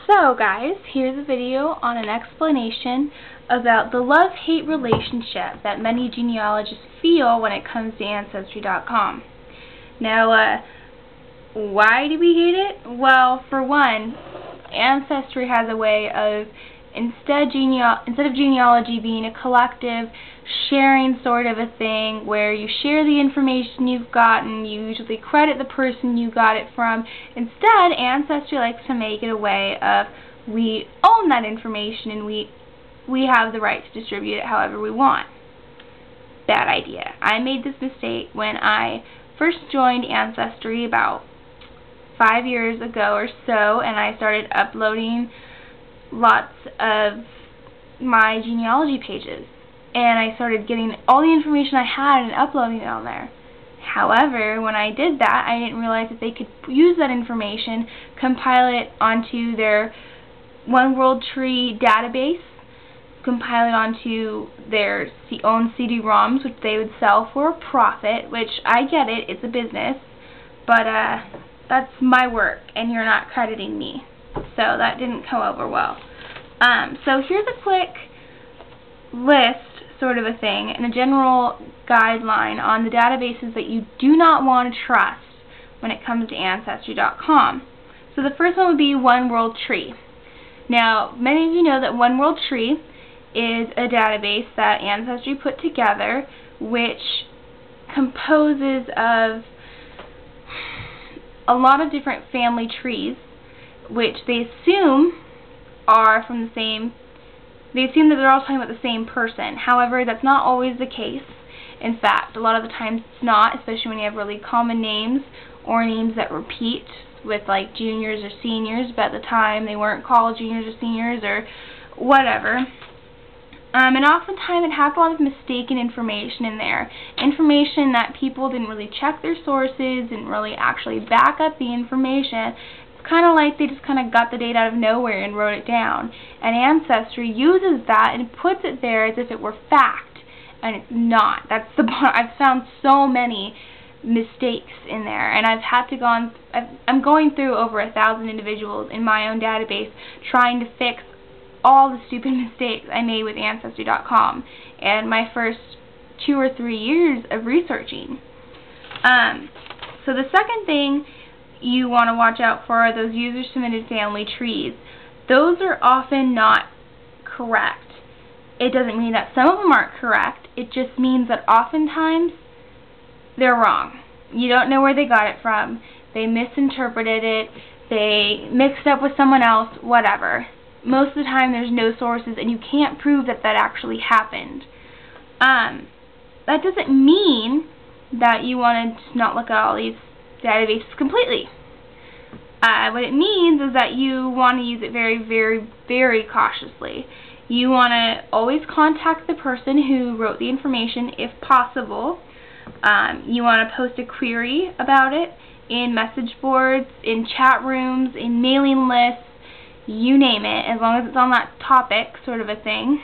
So guys, here's a video on an explanation about the love-hate relationship that many genealogists feel when it comes to Ancestry.com. Now, why do we hate it? Well, for one, Ancestry has a way of, instead of genealogy being a collective, sharing sort of a thing where you share the information you've gotten, you usually credit the person you got it from. Instead, Ancestry likes to make it a way of, we own that information and we have the right to distribute it however we want. Bad idea. I made this mistake when I first joined Ancestry about 5 years ago or so, and I started uploading lots of my genealogy pages. And I started getting all the information I had and uploading it on there. However, when I did that, I didn't realize that they could use that information, compile it onto their One World Tree database, compile it onto their own CD-ROMs, which they would sell for a profit, which I get it, it's a business, but that's my work, and you're not crediting me. So that didn't go over well. So here's a quick list, sort of a thing, and a general guideline on the databases that you do not want to trust when it comes to Ancestry.com. So the first one would be One World Tree. Now, many of you know that One World Tree is a database that Ancestry put together, which composes of a lot of different family trees, which they assume are from the same. They assume that they're all talking about the same person. However, that's not always the case. In fact, a lot of the times it's not, especially when you have really common names or names that repeat with like juniors or seniors, but at the time they weren't called juniors or seniors or whatever. And oftentimes it has a lot of mistaken information in there. Information that people didn't really check their sources, didn't really actually back up the information. Kind of like they just kind of got the data out of nowhere and wrote it down. And Ancestry uses that and puts it there as if it were fact, and it's not. That's the part. I've found so many mistakes in there, and I've had to go on. I'm going through over 1,000 individuals in my own database trying to fix all the stupid mistakes I made with Ancestry.com and my first 2 or 3 years of researching. So the second thing you want to watch out for are those user-submitted family trees. Those are often not correct. It doesn't mean that some of them aren't correct. It just means that oftentimes they're wrong. You don't know where they got it from. They misinterpreted it. They mixed up with someone else, whatever. Most of the time there's no sources and you can't prove that that actually happened. That doesn't mean that you want to not look at all these databases completely. What it means is that you want to use it very, very, very cautiously. You want to always contact the person who wrote the information if possible. You want to post a query about it in message boards, in chat rooms, in mailing lists, you name it, as long as it's on that topic, sort of a thing.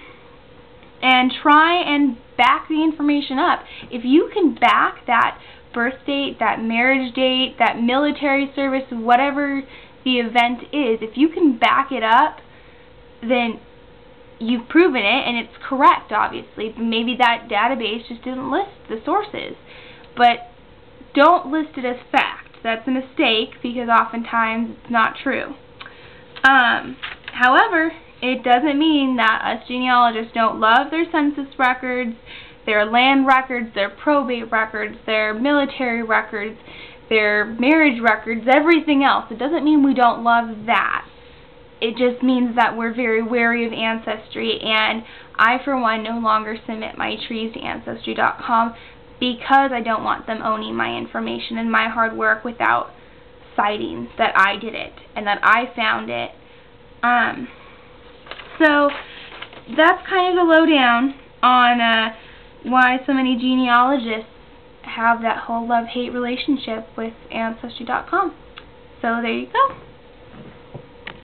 And try and back the information up. If you can back that birth date, that marriage date, that military service, whatever the event is, if you can back it up, then you've proven it and it's correct, obviously. Maybe that database just didn't list the sources. But don't list it as fact. That's a mistake because oftentimes it's not true. However, it doesn't mean that us genealogists don't love their census records, their land records, their probate records, their military records, their marriage records, everything else. It doesn't mean we don't love that. It just means that we're very wary of Ancestry, and I, for one, no longer submit my trees to Ancestry.com because I don't want them owning my information and my hard work without citing that I did it and that I found it. So that's kind of the lowdown on why so many genealogists have that whole love-hate relationship with Ancestry.com. So there you go.